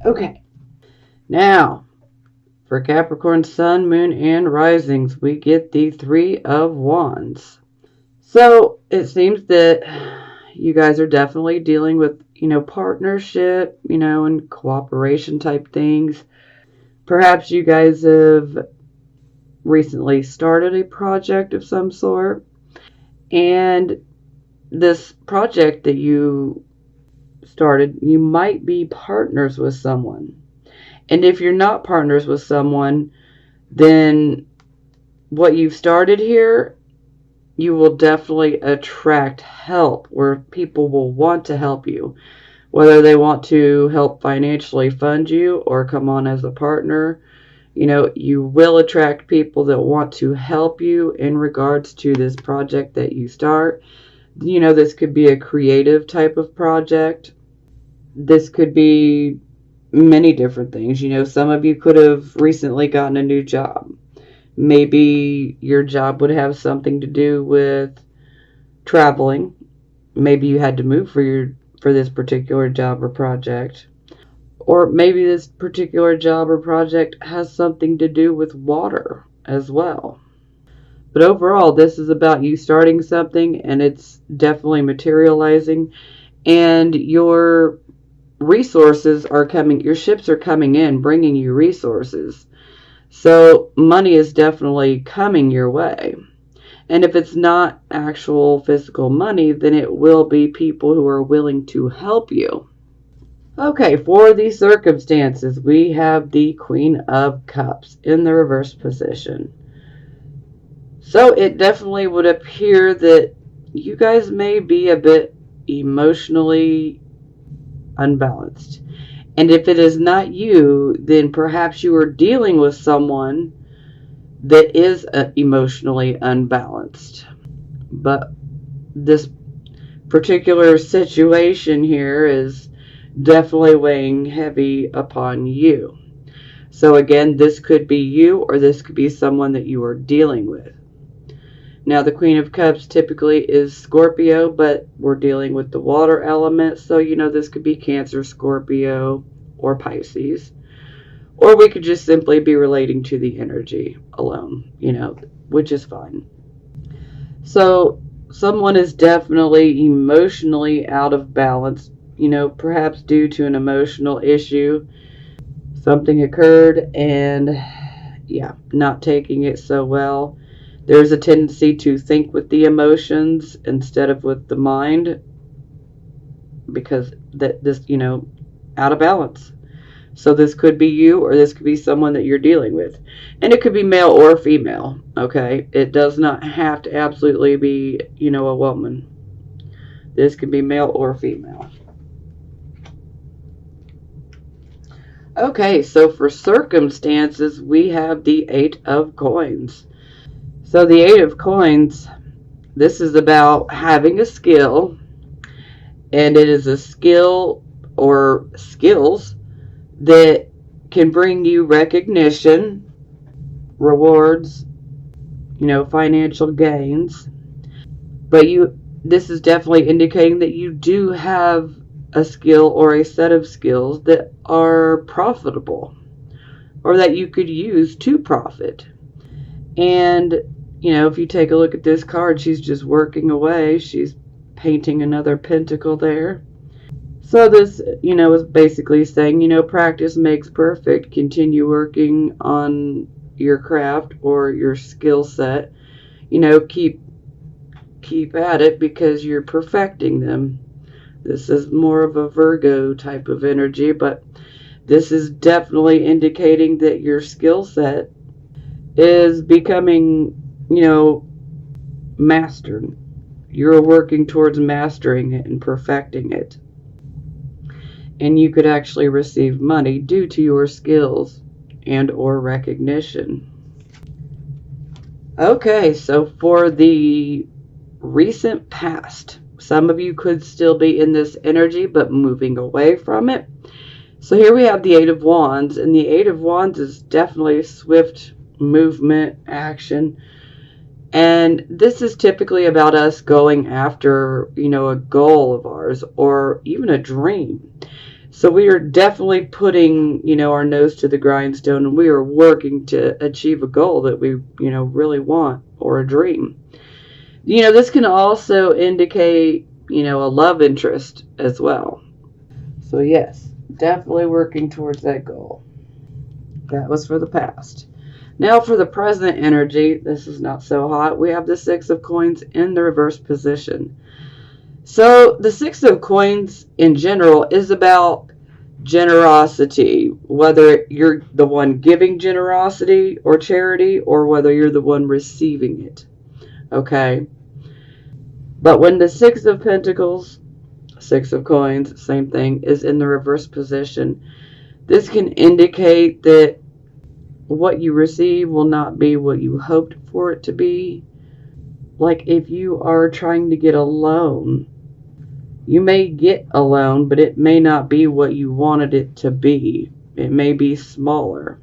Okay, now for Capricorn Sun, Moon, and Risings, we get the Three of Wands. So it seems that you guys are definitely dealing with, partnership, and cooperation type things. Perhaps you guys have recently started a project of some sort, and this project that you started, you might be partners with someone. And if you're not partners with someone, then what you've started here, you will definitely attract help where people will want to help you, whether they want to help financially fund you or come on as a partner. You will attract people that want to help you in regards to this project that you start. This could be a creative type of project. This could be many different things. Some of you could have recently gotten a new job. Maybe your job would have something to do with traveling. Maybe you had to move for this particular job or project. Or maybe this particular job or project has something to do with water as well. But overall, this is about you starting something, and it's definitely materializing, and your resources are coming, your ships are coming in, bringing you resources. So money is definitely coming your way. And if it's not actual physical money, then it will be people who are willing to help you. Okay, for the circumstances, we have the Queen of Cups in the reverse position. So it definitely would appear that you guys may be a bit emotionally unbalanced. And if it is not you, then perhaps you are dealing with someone that is emotionally unbalanced. But this particular situation here is definitely weighing heavy upon you. So again, this could be you, or this could be someone that you are dealing with. Now, the Queen of Cups typically is Scorpio, but we're dealing with the water element. So, this could be Cancer, Scorpio, or Pisces. Or we could just simply be relating to the energy alone, which is fine. So, someone is definitely emotionally out of balance, perhaps due to an emotional issue. Something occurred and, not taking it so well. There's a tendency to think with the emotions instead of with the mind, because this, out of balance. So this could be you, or this could be someone that you're dealing with. And it could be male or female, okay? It does not have to absolutely be, a woman. This could be male or female. Okay, so for circumstances, we have the Eight of Coins. So the Eight of Coins, this is about having a skill, and it is a skill or skills that can bring you recognition, rewards, financial gains. But this is definitely indicating that you do have a skill or a set of skills that are profitable, or that you could use to profit. And if you take a look at this card, she's just working away. She's painting another pentacle there. So this, is basically saying, practice makes perfect. Continue working on your craft or your skill set. Keep at it, because you're perfecting them. This is more of a Virgo type of energy, but this is definitely indicating that your skill set is becoming, mastered. You're working towards mastering it and perfecting it. And you could actually receive money due to your skills and or recognition. Okay, so for the recent past, some of you could still be in this energy but moving away from it. So here we have the Eight of Wands, and the Eight of Wands is definitely swift movement, action. And this is typically about us going after, a goal of ours or even a dream. So we are definitely putting, our nose to the grindstone, and we are working to achieve a goal that we, really want, or a dream. This can also indicate, a love interest as well. So yes, definitely working towards that goal. That was for the past. Now for the present energy, this is not so hot. We have the Six of Coins in the reverse position. So the Six of Coins in general is about generosity, whether you're the one giving generosity or charity, or whether you're the one receiving it. Okay? But when the Six of Pentacles, Six of Coins, same thing, is in the reverse position, this can indicate that what you receive will not be what you hoped for it to be. Like if you are trying to get a loan, you may get a loan, but it may not be what you wanted it to be. It may be smaller.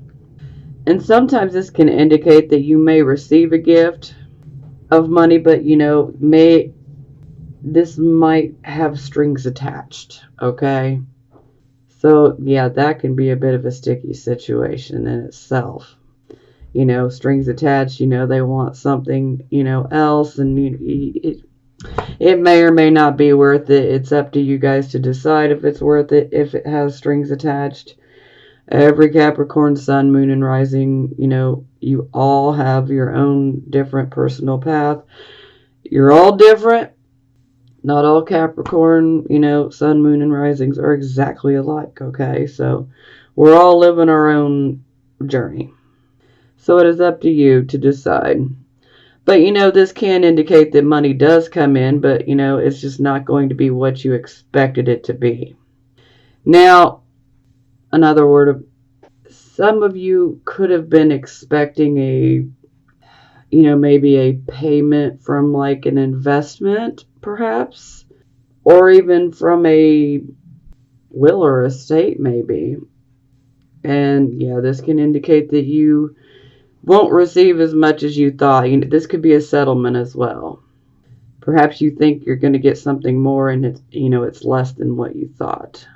And sometimes this can indicate that you may receive a gift of money, but this might have strings attached, okay? So yeah, that can be a bit of a sticky situation in itself. Strings attached, they want something, else, and it may or may not be worth it. It's up to you guys to decide if it's worth it, if it has strings attached. Every Capricorn, Sun, Moon, and Rising, you all have your own different personal path. You're all different. Not all Capricorn, Sun, Moon, and Risings are exactly alike, okay? So we're all living our own journey. So it is up to you to decide. But, this can indicate that money does come in, but, it's just not going to be what you expected it to be. Now, another word of, some of you could have been expecting maybe a payment from like an investment, perhaps, or even from a will or estate, maybe. And yeah, this can indicate that you won't receive as much as you thought. This could be a settlement as well. Perhaps you think you're going to get something more, and it's less than what you thought.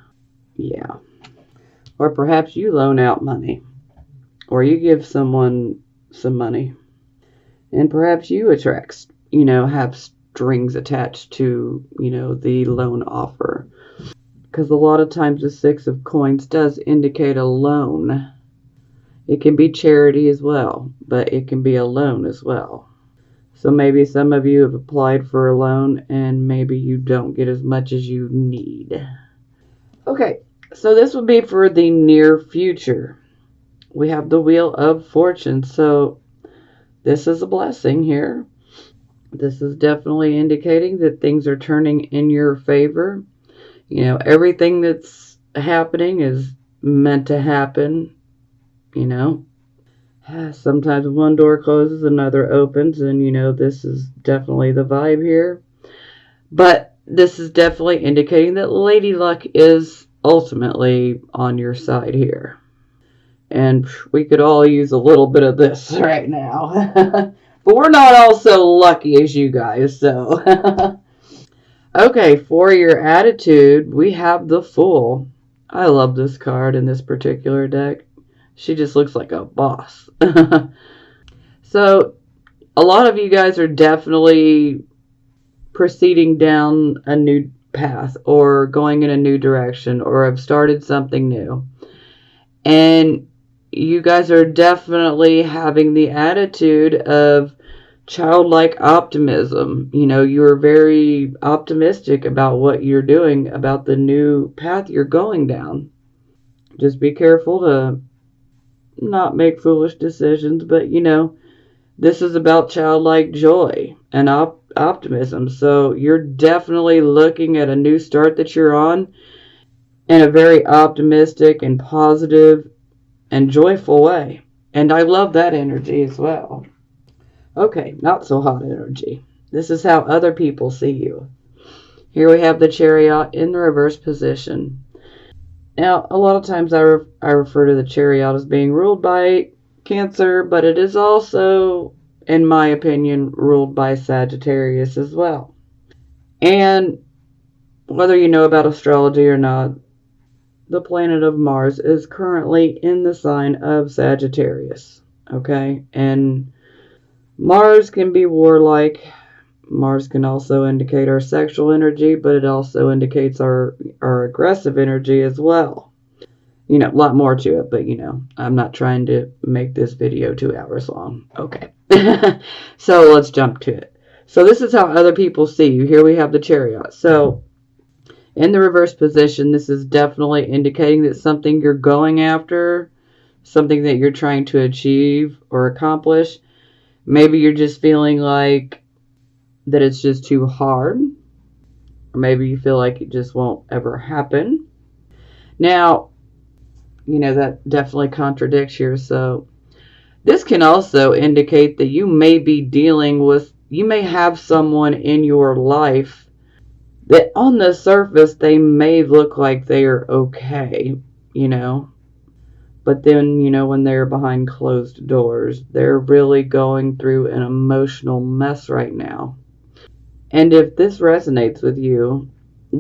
Yeah. Or perhaps you loan out money, or you give someone some money, and perhaps you have strings attached to, the loan offer. Because a lot of times the Six of Coins does indicate a loan. It can be charity as well, but it can be a loan as well. So maybe some of you have applied for a loan and maybe you don't get as much as you need. Okay, so this will be for the near future. We have the Wheel of Fortune, so this is a blessing here. This is definitely indicating that things are turning in your favor. Everything that's happening is meant to happen. Sometimes one door closes, another opens, and this is definitely the vibe here. But this is definitely indicating that Lady Luck is ultimately on your side here. And we could all use a little bit of this right now. But we're not all so lucky as you guys, so. Okay, for your attitude, we have the Fool. I love this card in this particular deck. She just looks like a boss. So, a lot of you guys are definitely proceeding down a new path or going in a new direction or have started something new. And you guys are definitely having the attitude of childlike optimism. You're very optimistic about what you're doing, about the new path you're going down. Just be careful to not make foolish decisions, but this is about childlike joy and optimism. So you're definitely looking at a new start that you're on in a very optimistic and positive and joyful way. And I love that energy as well. Okay, not so hot energy. This is how other people see you. Here we have the Chariot in the reverse position. Now, a lot of times I refer to the Chariot as being ruled by Cancer, but it is also, in my opinion, ruled by Sagittarius as well. And whether you know about astrology or not, the planet of Mars, is currently in the sign of Sagittarius. Okay? And Mars can be warlike. Mars can also indicate our sexual energy, but it also indicates our aggressive energy as well. You know, a lot more to it, but you know, I'm not trying to make this video 2 hours long. Okay. So let's jump to it. So this is how other people see you. Here we have the Chariot. So in the reverse position, this is definitely indicating that something you're going after, something that you're trying to achieve or accomplish, maybe you're just feeling like that it's just too hard, or maybe you feel like it just won't ever happen. Now, you know, that definitely contradicts here. So this can also indicate that you may be dealing with, you may have someone in your life that on the surface they may look like they are okay, you know, but then, you know, when they're behind closed doors, they're really going through an emotional mess right now. And if this resonates with you,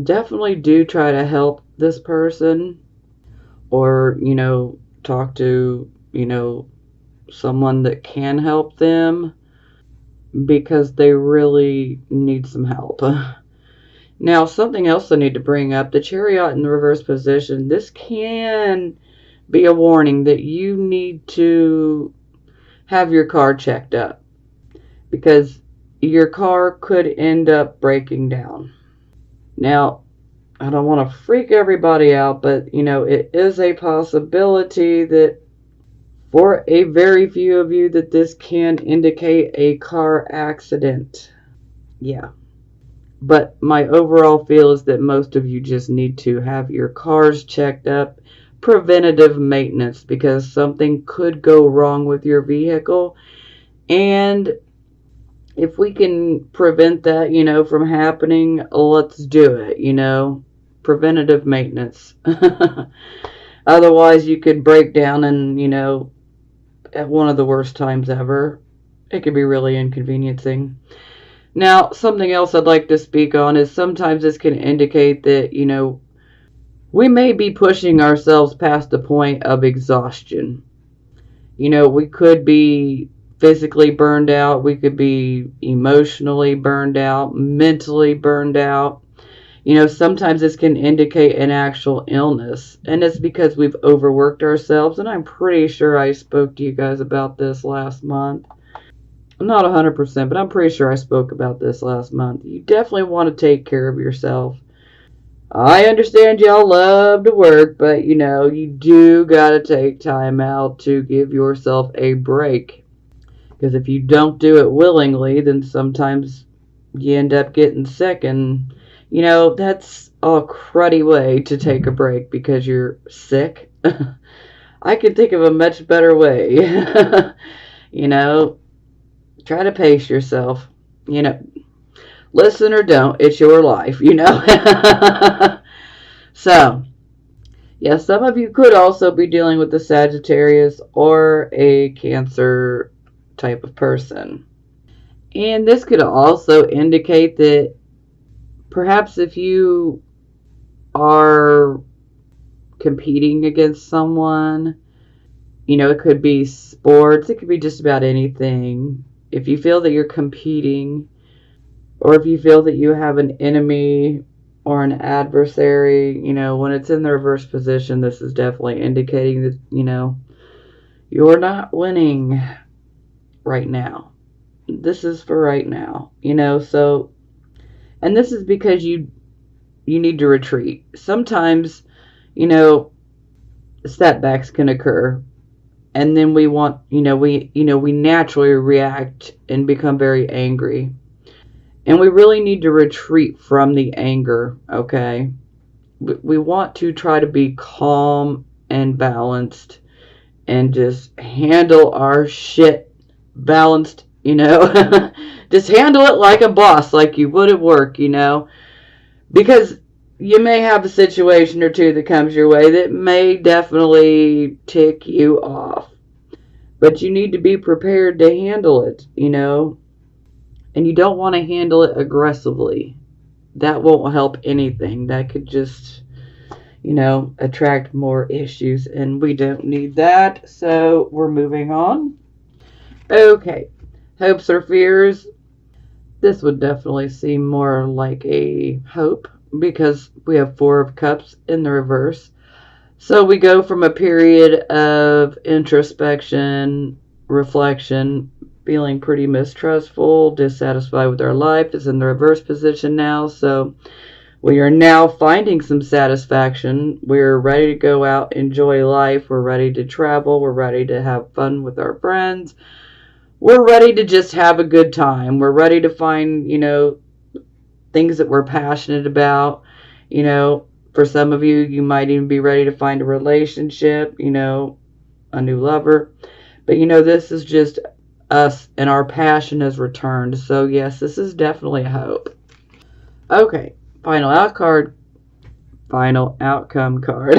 definitely do try to help this person, or, you know, talk to, you know, someone that can help them, because they really need some help. Now, something else I need to bring up, the Chariot in the reverse position, this can be a warning that you need to have your car checked up, because your car could end up breaking down. Now, I don't want to freak everybody out, but, you know, it is a possibility that for a very few of you that this can indicate a car accident. Yeah. But my overall feel is that most of you just need to have your cars checked up, preventative maintenance, because something could go wrong with your vehicle. And if we can prevent that, you know, from happening, let's do it, you know. Preventative maintenance. Otherwise, you could break down and, you know, at one of the worst times ever. It could be really inconveniencing. Now, something else I'd like to speak on is sometimes this can indicate that, you know, we may be pushing ourselves past the point of exhaustion. You know, we could be physically burned out, we could be emotionally burned out, mentally burned out. You know, sometimes this can indicate an actual illness, and it's because we've overworked ourselves, and I'm pretty sure I spoke to you guys about this last month. I'm not 100%, but I'm pretty sure I spoke about this last month. You definitely want to take care of yourself. I understand y'all love to work, but, you know, you do got to take time out to give yourself a break. Because if you don't do it willingly, then sometimes you end up getting sick, and, you know, that's a cruddy way to take a break because you're sick. I can think of a much better way. You know, try to pace yourself. You know, listen or don't, it's your life, you know. So, yeah, some of you could also be dealing with the Sagittarius or a Cancer type of person. And this could also indicate that perhaps if you are competing against someone, you know, it could be sports, it could be just about anything. If you feel that you're competing, or if you feel that you have an enemy or an adversary, you know, when it's in the reverse position, this is definitely indicating that, you know, you're not winning right now. This is for right now, you know, so, and this is because you need to retreat. Sometimes, you know, setbacks can occur, and then we want, we naturally react and become very angry. And we really need to retreat from the anger, okay? We want to try to be calm and balanced and just handle our shit balanced, you know? Just handle it like a boss, like you would at work, you know? Because you may have a situation or two that comes your way that may definitely tick you off. But you need to be prepared to handle it, you know? And you don't want to handle it aggressively. That won't help anything. That could just, attract more issues, and we don't need that. So we're moving on. Okay, hopes or fears. This would definitely seem more like a hope because we have Four of Cups in the reverse. So we go from a period of introspection, reflection, feeling pretty mistrustful, dissatisfied with our life, is in the reverse position now. So we are now finding some satisfaction. We're ready to go out, enjoy life. We're ready to travel. We're ready to have fun with our friends. We're ready to just have a good time. We're ready to find, things that we're passionate about. For some of you, you might even be ready to find a relationship, a new lover. But, this is just us, and our passion has returned. So, yes, this is definitely a hope. Okay, final outcome card.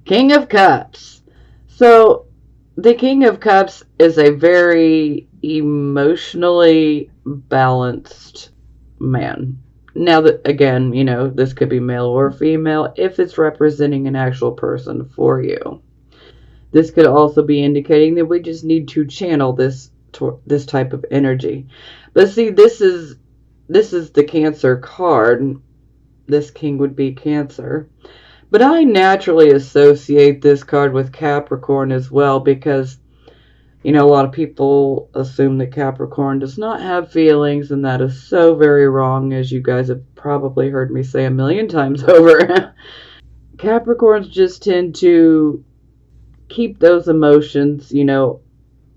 King of Cups. So, the King of Cups is a very emotionally balanced man. Now, that again, this could be male or female if it's representing an actual person for you. This could also be indicating that we just need to channel this type of energy. But see, this is the Cancer card. This king would be Cancer. But I naturally associate this card with Capricorn as well because, a lot of people assume that Capricorn does not have feelings, and that is so very wrong, as you guys have probably heard me say a million times over. Capricorns just tend to keep those emotions,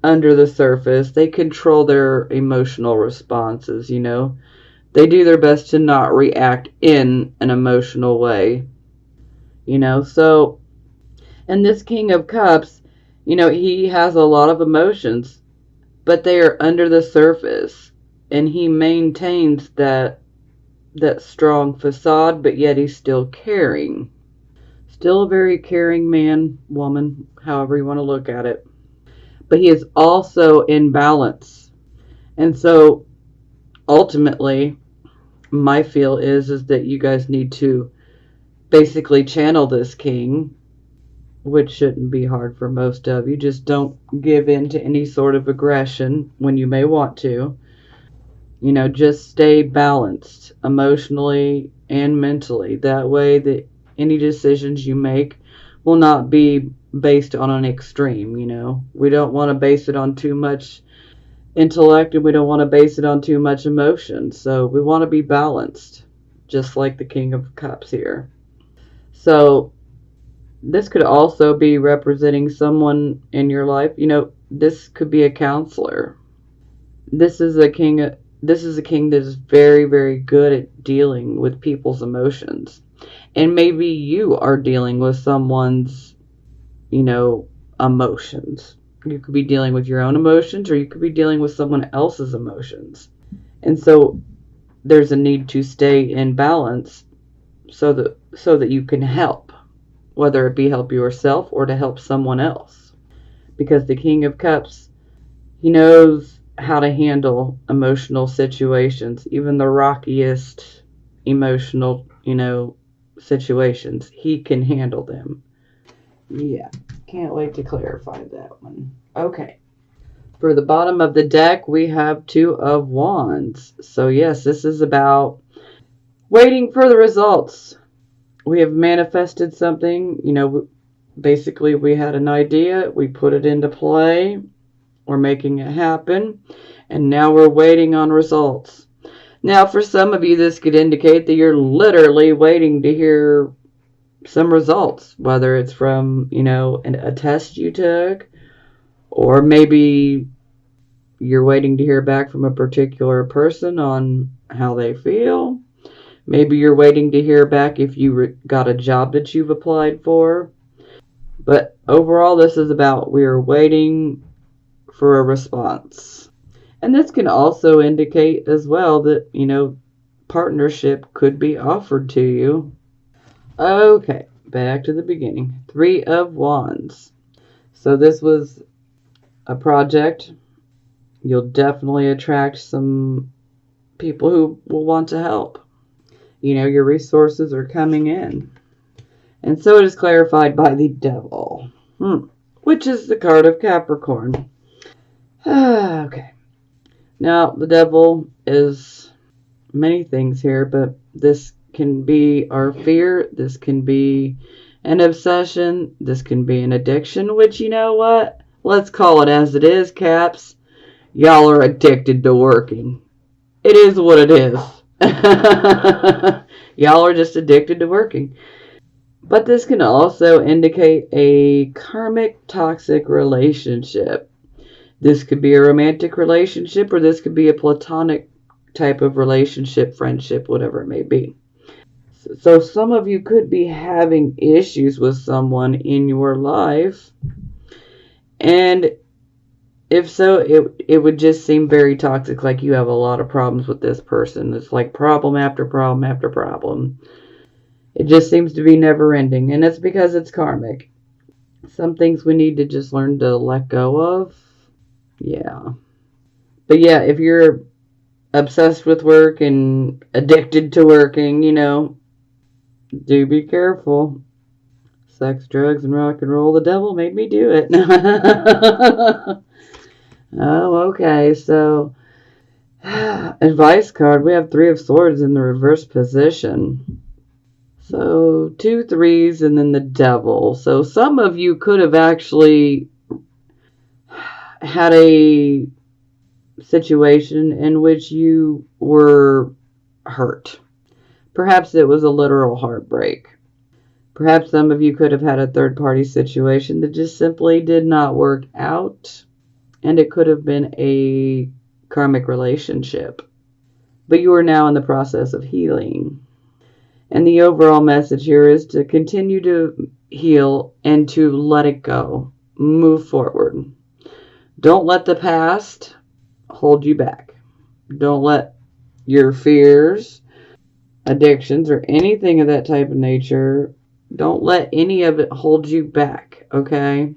under the surface. They control their emotional responses, They do their best to not react in an emotional way, So, and this King of Cups, he has a lot of emotions, but they are under the surface, and he maintains that strong facade, but yet he's still caring. Still a very caring man, woman, however you want to look at it. But he is also in balance. And so ultimately, my feel is that you guys need to basically channel this king, which shouldn't be hard for most of you. Just don't give in to any sort of aggression when you may want to. Just stay balanced emotionally and mentally. That way that any decisions you make will not be based on an extreme, We don't want to base it on too much intellect, and we don't want to base it on too much emotion. So we want to be balanced, just like the King of Cups here. So this could also be representing someone in your life. This could be a counselor. This is a king that is very, very good at dealing with people's emotions. And maybe you are dealing with someone's, emotions. You could be dealing with your own emotions, or you could be dealing with someone else's emotions. And so there's a need to stay in balance so that you can help, whether it be help yourself or to help someone else. Because the King of Cups, he knows how to handle emotional situations, even the rockiest emotional, situations. He can handle them. Yeah, can't wait to clarify that one. Okay. For the bottom of the deck, we have Two of Wands. So yes, this is about waiting for the results. We have manifested something, basically we had an idea, we put it into play, we're making it happen, and now we're waiting on results. Now, for some of you, this could indicate that you're literally waiting to hear some results, whether it's from, a test you took, or maybe you're waiting to hear back from a particular person on how they feel. Maybe you're waiting to hear back if you got a job that you've applied for. But overall, this is about we are waiting for a response. And this can also indicate as well that, partnership could be offered to you. Okay, back to the beginning. Three of Wands. So this was a project. You'll definitely attract some people who will want to help. your resources are coming in. And so it is clarified by the devil, which is the card of Capricorn. Okay. Now, the devil is many things here, but this can be our fear. This can be an obsession. This can be an addiction, which, you know what? Let's call it as it is, Caps. Y'all are addicted to working. It is what it is. Y'all are just addicted to working. But this can also indicate a karmic toxic relationship. This could be a romantic relationship, or this could be a platonic type of relationship, friendship, whatever it may be. So some of you could be having issues with someone in your life. And if so, it would just seem very toxic, like you have a lot of problems with this person. It's like problem after problem after problem. It just seems to be never ending, and it's because it's karmic. Some things we need to just learn to let go of. Yeah. But yeah, if you're obsessed with work and addicted to working, do be careful. Sex, drugs, and rock and roll, the devil made me do it. Oh, okay, so advice card, we have 3 of Swords in the reverse position. So 2 threes and then the devil. So some of you could have actually had a situation in which you were hurt. Perhaps it was a literal heartbreak. Perhaps some of you could have had a third-party situation that just simply did not work out, and it could have been a karmic relationship. But you are now in the process of healing. And the overall message here is to continue to heal and to let it go. Move forward. Don't let the past hold you back. Don't let your fears, addictions, or anything of that type of nature, don't let any of it hold you back, okay?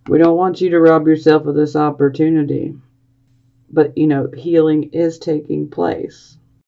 We don't want you to rob yourself of this opportunity. But, healing is taking place.